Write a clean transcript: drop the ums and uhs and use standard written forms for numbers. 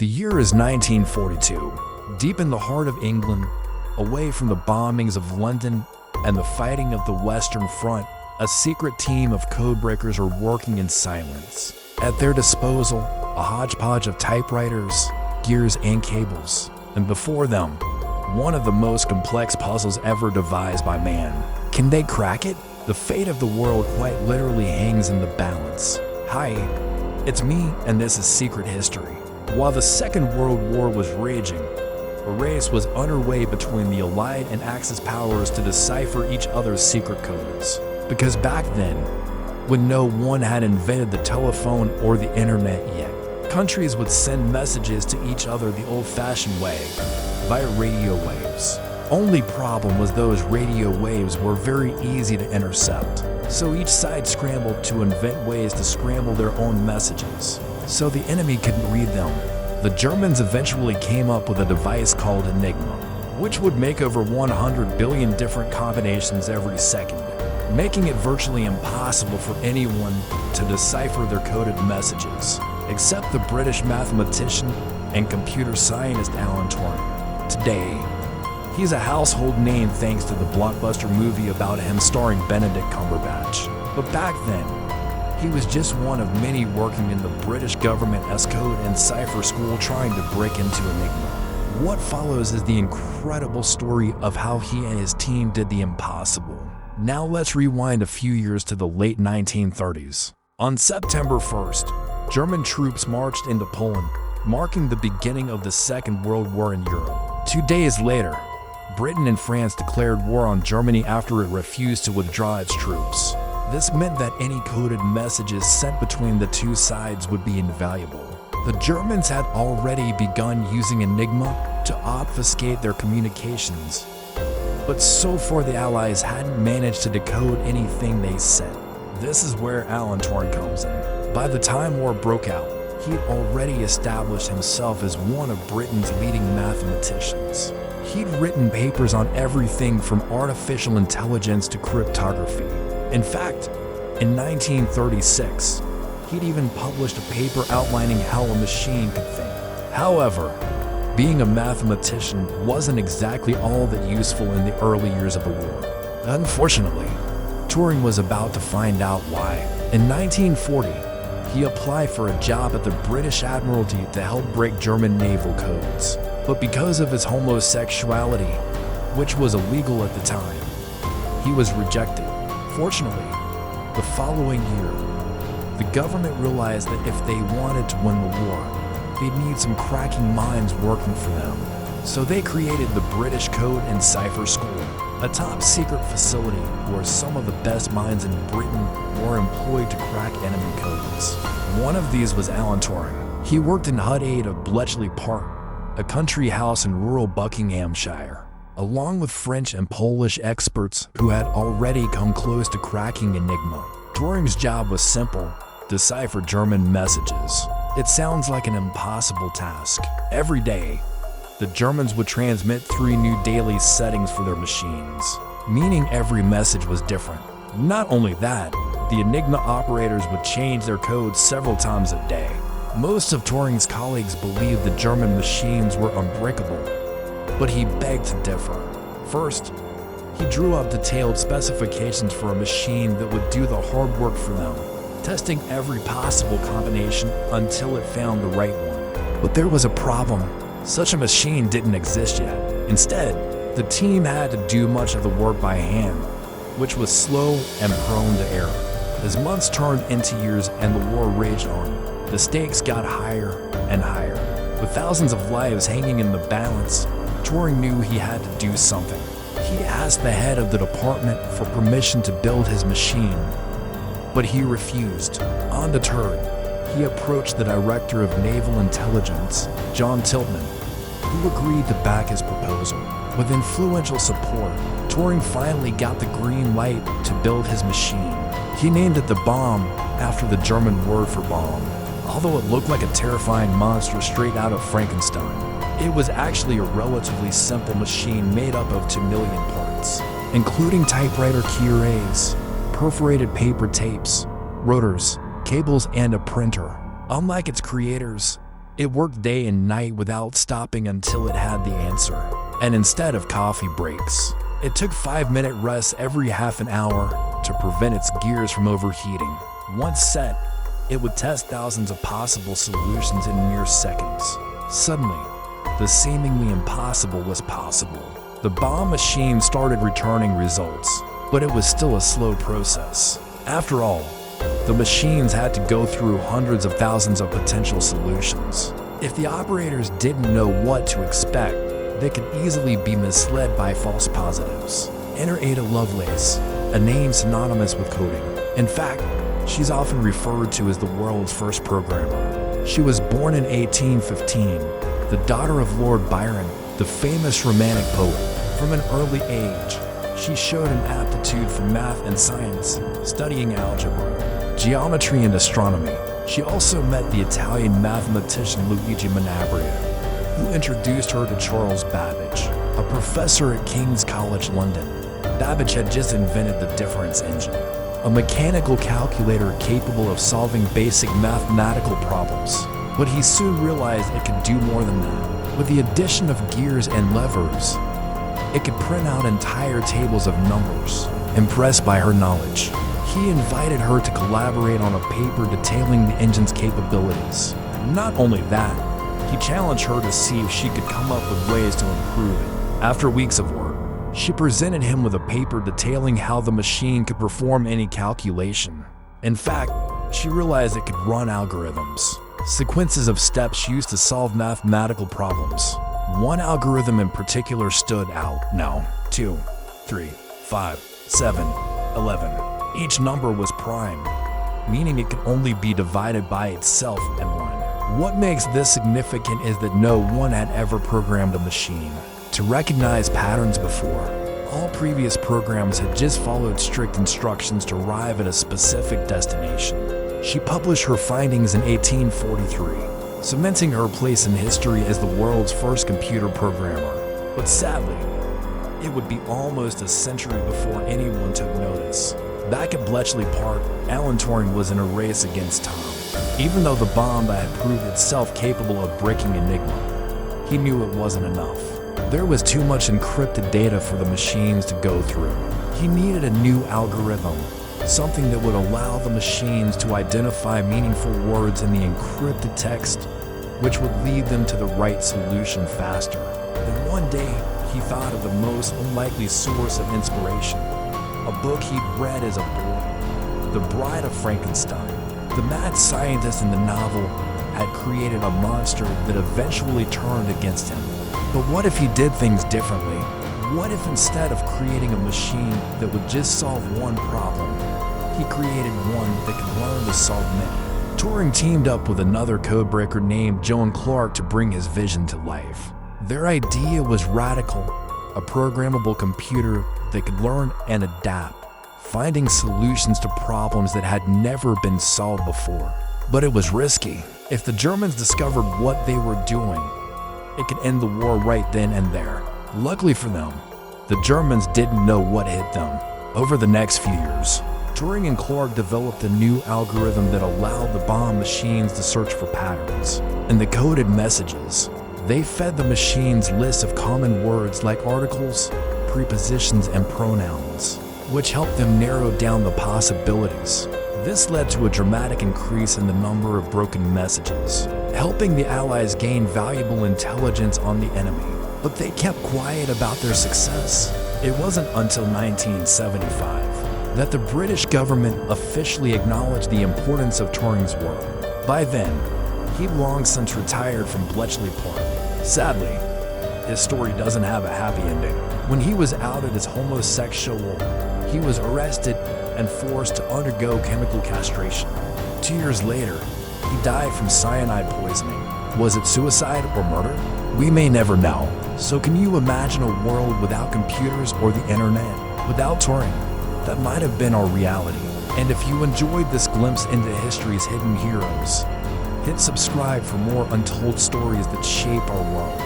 The year is 1942. Deep in the heart of England, away from the bombings of London and the fighting of the Western Front, a secret team of codebreakers are working in silence. At their disposal, a hodgepodge of typewriters, gears, and cables. And before them, one of the most complex puzzles ever devised by man. Can they crack it? The fate of the world quite literally hangs in the balance. Hi, it's me, and this is Secret History. While the Second World War was raging, a race was underway between the Allied and Axis powers to decipher each other's secret codes. Because back then, when no one had invented the telephone or the internet yet, countries would send messages to each other the old-fashioned way, via radio waves. Only problem was those radio waves were very easy to intercept, so each side scrambled to invent ways to scramble their own messages, so the enemy couldn't read them. The Germans eventually came up with a device called Enigma, which would make over 100 billion different combinations every second, making it virtually impossible for anyone to decipher their coded messages, except the British mathematician and computer scientist Alan Turing. Today, he's a household name thanks to the blockbuster movie about him starring Benedict Cumberbatch. But back then, he was just one of many working in the British government's code and cipher school trying to break into Enigma. What follows is the incredible story of how he and his team did the impossible. Now let's rewind a few years to the late 1930s. On September 1st, German troops marched into Poland, marking the beginning of the Second World War in Europe. 2 days later, Britain and France declared war on Germany after it refused to withdraw its troops. This meant that any coded messages sent between the two sides would be invaluable. The Germans had already begun using Enigma to obfuscate their communications, but so far the Allies hadn't managed to decode anything they said. This is where Alan Turing comes in. By the time war broke out, he'd already established himself as one of Britain's leading mathematicians. He'd written papers on everything from artificial intelligence to cryptography. In fact, in 1936, he'd even published a paper outlining how a machine could think. However, being a mathematician wasn't exactly all that useful in the early years of the war. Unfortunately, Turing was about to find out why. In 1940, he applied for a job at the British Admiralty to help break German naval codes. But because of his homosexuality, which was illegal at the time, he was rejected. Fortunately, the following year, the government realized that if they wanted to win the war, they'd need some cracking minds working for them. So they created the British Code and Cipher School, a top-secret facility where some of the best minds in Britain were employed to crack enemy codes. One of these was Alan Turing. He worked in Hut 8 of Bletchley Park, a country house in rural Buckinghamshire, along with French and Polish experts who had already come close to cracking Enigma. Turing's job was simple: decipher German messages. It sounds like an impossible task. Every day, the Germans would transmit 3 new daily settings for their machines, meaning every message was different. Not only that, the Enigma operators would change their codes several times a day. Most of Turing's colleagues believed the German machines were unbreakable, but he begged to differ. First, he drew up detailed specifications for a machine that would do the hard work for them, testing every possible combination until it found the right one. But there was a problem. Such a machine didn't exist yet. Instead, the team had to do much of the work by hand, which was slow and prone to error. As months turned into years and the war raged on, the stakes got higher and higher. With thousands of lives hanging in the balance, Turing knew he had to do something. He asked the head of the department for permission to build his machine, but he refused. Undeterred, he approached the director of naval intelligence, John Tiltman, who agreed to back his proposal. With influential support, Turing finally got the green light to build his machine. He named it the Bomb after the German word for bomb. Although it looked like a terrifying monster straight out of Frankenstein, it was actually a relatively simple machine made up of 2 million parts, including typewriter key arrays, perforated paper tapes, rotors, cables, and a printer. Unlike its creators, It worked day and night without stopping until it had the answer. And instead of coffee breaks, it took 5-minute rests every half an hour to prevent its gears from overheating. Once set, it would test thousands of possible solutions in mere seconds. Suddenly, the seemingly impossible was possible. The bomb machine started returning results, but it was still a slow process. After all, the machines had to go through hundreds of thousands of potential solutions. If the operators didn't know what to expect, they could easily be misled by false positives. Enter Ada Lovelace, a name synonymous with coding. In fact, she's often referred to as the world's first programmer. She was born in 1815, the daughter of Lord Byron, the famous Romantic poet. From an early age, she showed an aptitude for math and science, studying algebra, geometry, and astronomy. She also met the Italian mathematician Luigi Manabria, who introduced her to Charles Babbage, a professor at King's College London. Babbage had just invented the difference engine, a mechanical calculator capable of solving basic mathematical problems. But he soon realized it could do more than that. With the addition of gears and levers, it could print out entire tables of numbers. Impressed by her knowledge, he invited her to collaborate on a paper detailing the engine's capabilities. Not only that, he challenged her to see if she could come up with ways to improve it. After weeks of work, she presented him with a paper detailing how the machine could perform any calculation. In fact, she realized it could run algorithms, sequences of steps used to solve mathematical problems. One algorithm in particular stood out. Now, 2, 3, 5, 7, 11. Each number was prime, meaning it could only be divided by itself and 1. What makes this significant is that no one had ever programmed a machine to recognize patterns before. All previous programs had just followed strict instructions to arrive at a specific destination. She published her findings in 1843, cementing her place in history as the world's first computer programmer. But sadly, it would be almost a century before anyone took notice. Back at Bletchley Park, Alan Turing was in a race against time. Even though the bomb had proved itself capable of breaking Enigma, he knew it wasn't enough. There was too much encrypted data for the machines to go through. He needed a new algorithm, something that would allow the machines to identify meaningful words in the encrypted text, which would lead them to the right solution faster. Then one day, he thought of the most unlikely source of inspiration, a book he'd read as a boy, The Bride of Frankenstein. The mad scientist in the novel had created a monster that eventually turned against him. But what if he did things differently? What if instead of creating a machine that would just solve one problem, he created one that could learn to solve many? Turing teamed up with another codebreaker named Joan Clark to bring his vision to life. Their idea was radical, a programmable computer that could learn and adapt, finding solutions to problems that had never been solved before. But it was risky. If the Germans discovered what they were doing, it could end the war right then and there. Luckily for them, the Germans didn't know what hit them. Over the next few years, Turing and Clark developed a new algorithm that allowed the bomb machines to search for patterns. In the coded messages, they fed the machines lists of common words like articles, prepositions, and pronouns, which helped them narrow down the possibilities. This led to a dramatic increase in the number of broken messages, helping the Allies gain valuable intelligence on the enemy. But they kept quiet about their success. It wasn't until 1975 that the British government officially acknowledged the importance of Turing's work. By then, he'd long since retired from Bletchley Park. Sadly, his story doesn't have a happy ending. When he was outed as homosexual, he was arrested and forced to undergo chemical castration. 2 years later, he died from cyanide poisoning. Was it suicide or murder? We may never know. So can you imagine a world without computers or the internet? Without Turing, that might have been our reality. And if you enjoyed this glimpse into history's hidden heroes, hit subscribe for more untold stories that shape our world.